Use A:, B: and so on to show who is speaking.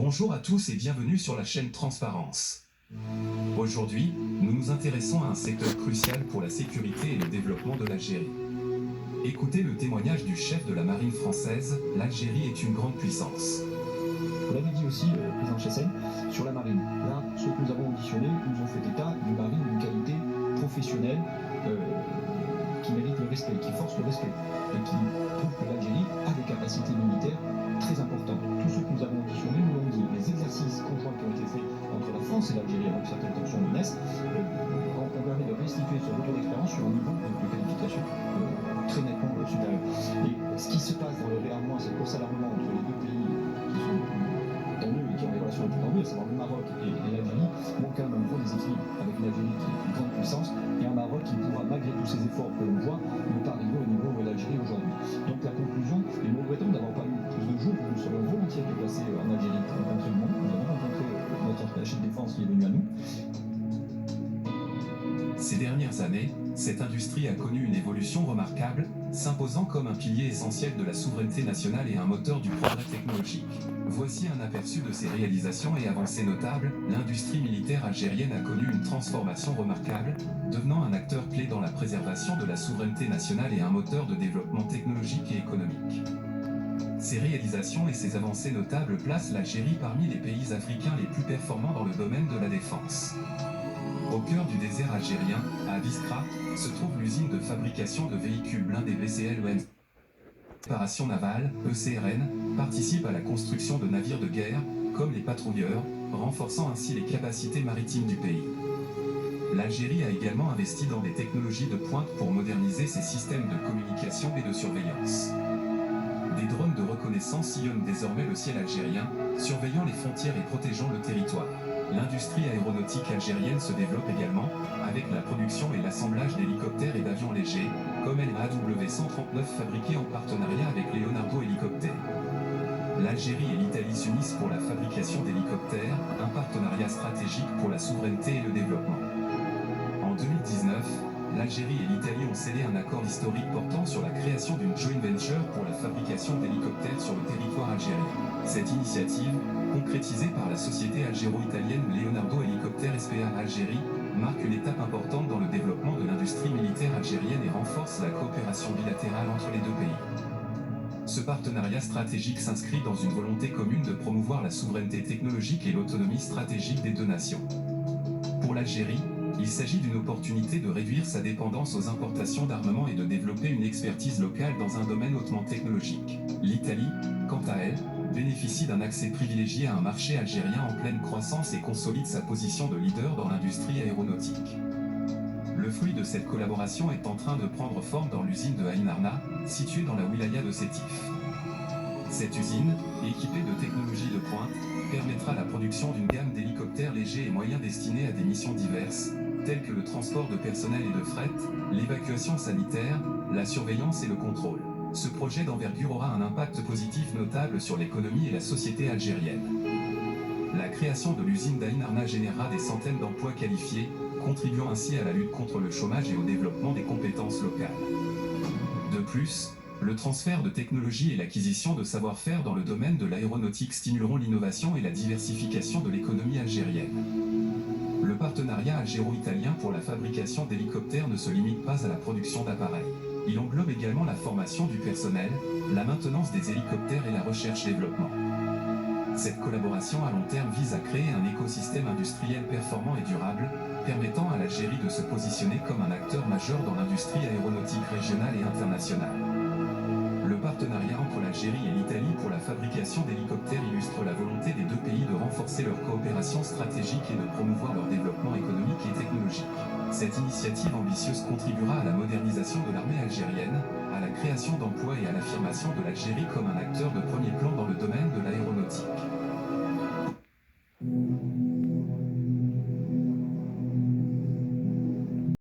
A: Bonjour à tous et bienvenue sur la chaîne Transparence. Aujourd'hui, nous nous intéressons à un secteur crucial pour la sécurité et le développement de l'Algérie. Écoutez le témoignage du chef de la marine française, l'Algérie est une grande puissance.
B: Vous l'avez dit aussi, président Chassaigne, sur la marine. Là, ceux que nous avons auditionnés nous ont fait état d'une marine d'une qualité professionnelle qui mérite le respect, qui force le respect, et qui prouve que l'Algérie a des capacités militaires très importantes. Tous ceux que nous avons auditionnés nous l'ont dit. Les exercices conjoints qui ont été faits entre la France et l'Algérie, avant que certaines tensions ne naissent, ont permis de restituer ce retour d'expérience sur un niveau de qualification très nettement supérieur. Et ce qui se passe dans le réarmement, cette course à l'armement entre les deux pays qui sont tendus et qui ont des relations les plus tendues, à savoir le Maroc et l'Algérie, montrent quand même un gros déséquilibre avec une Algérie qui est une grande puissance et un Maroc qui pourra, malgré tous ces efforts que l'on voit, ne pas arriver au niveau de l'Algérie aujourd'hui. Donc la conclusion, et nous regrettons d'avoir pas eu plus de jours où nous serions volontiers déplacés en Algérie pour rencontrer le monde. Nous avons rencontré notre attaché de défense qui est venu à nous.
A: Ces dernières années, cette industrie a connu une évolution remarquable, s'imposant comme un pilier essentiel de la souveraineté nationale et un moteur du progrès technologique. Voici un aperçu de ses réalisations et avancées notables. L'industrie militaire algérienne a connu une transformation remarquable, devenant un acteur clé dans la préservation de la souveraineté nationale et un moteur de développement technologique et économique. Ces réalisations et ces avancées notables placent l'Algérie parmi les pays africains les plus performants dans le domaine de la défense. Au cœur du désert algérien, à Biskra, se trouve l'usine de fabrication de véhicules blindés VCLEN. Préparation navale, ECRN, participe à la construction de navires de guerre, comme les patrouilleurs, renforçant ainsi les capacités maritimes du pays. L'Algérie a également investi dans des technologies de pointe pour moderniser ses systèmes de communication et de surveillance. Des drones de reconnaissance sillonnent désormais le ciel algérien, surveillant les frontières et protégeant le territoire. L'industrie aéronautique algérienne se développe également, avec la production et l'assemblage d'hélicoptères et d'avions légers, comme l'AW139 fabriqué en partenariat avec Leonardo Hélicoptère. L'Algérie et l'Italie s'unissent pour la fabrication d'hélicoptères, un partenariat stratégique pour la souveraineté et le développement. En 2019, l'Algérie et l'Italie ont scellé un accord historique portant sur la création d'une joint venture pour la fabrication d'hélicoptères sur le territoire algérien. Cette initiative, concrétisée par la société algéro-italienne Leonardo Hélicoptère SPA Algérie, marque une étape importante dans le développement de l'industrie militaire algérienne et renforce la coopération bilatérale entre les deux pays. Ce partenariat stratégique s'inscrit dans une volonté commune de promouvoir la souveraineté technologique et l'autonomie stratégique des deux nations. Pour l'Algérie, il s'agit d'une opportunité de réduire sa dépendance aux importations d'armements et de développer une expertise locale dans un domaine hautement technologique. L'Italie, quant à elle, bénéficie d'un accès privilégié à un marché algérien en pleine croissance et consolide sa position de leader dans l'industrie aéronautique. Le fruit de cette collaboration est en train de prendre forme dans l'usine de Ain Arna, située dans la wilaya de Sétif. Cette usine, équipée de technologies de pointe, permettra la production d'une gamme d'hélicoptères légers et moyens destinés à des missions diverses, telles que le transport de personnel et de fret, l'évacuation sanitaire, la surveillance et le contrôle. Ce projet d'envergure aura un impact positif notable sur l'économie et la société algérienne. La création de l'usine d'Ain Arna générera des centaines d'emplois qualifiés, contribuant ainsi à la lutte contre le chômage et au développement des compétences locales. De plus, le transfert de technologies et l'acquisition de savoir-faire dans le domaine de l'aéronautique stimuleront l'innovation et la diversification de l'économie algérienne. Le partenariat algéro-italien pour la fabrication d'hélicoptères ne se limite pas à la production d'appareils. Il englobe également la formation du personnel, la maintenance des hélicoptères et la recherche-développement. Cette collaboration à long terme vise à créer un écosystème industriel performant et durable, permettant à l'Algérie de se positionner comme un acteur majeur dans l'industrie aéronautique régionale et internationale. Le partenariat entre l'Algérie et l'Italie pour la fabrication d'hélicoptères illustre la volonté des deux pays de renforcer leur coopération stratégique et de promouvoir leur développement économique et technologique. Cette initiative ambitieuse contribuera à la modernisation de l'armée algérienne, à la création d'emplois et à l'affirmation de l'Algérie comme un acteur de premier plan dans le domaine de l'aéronautique.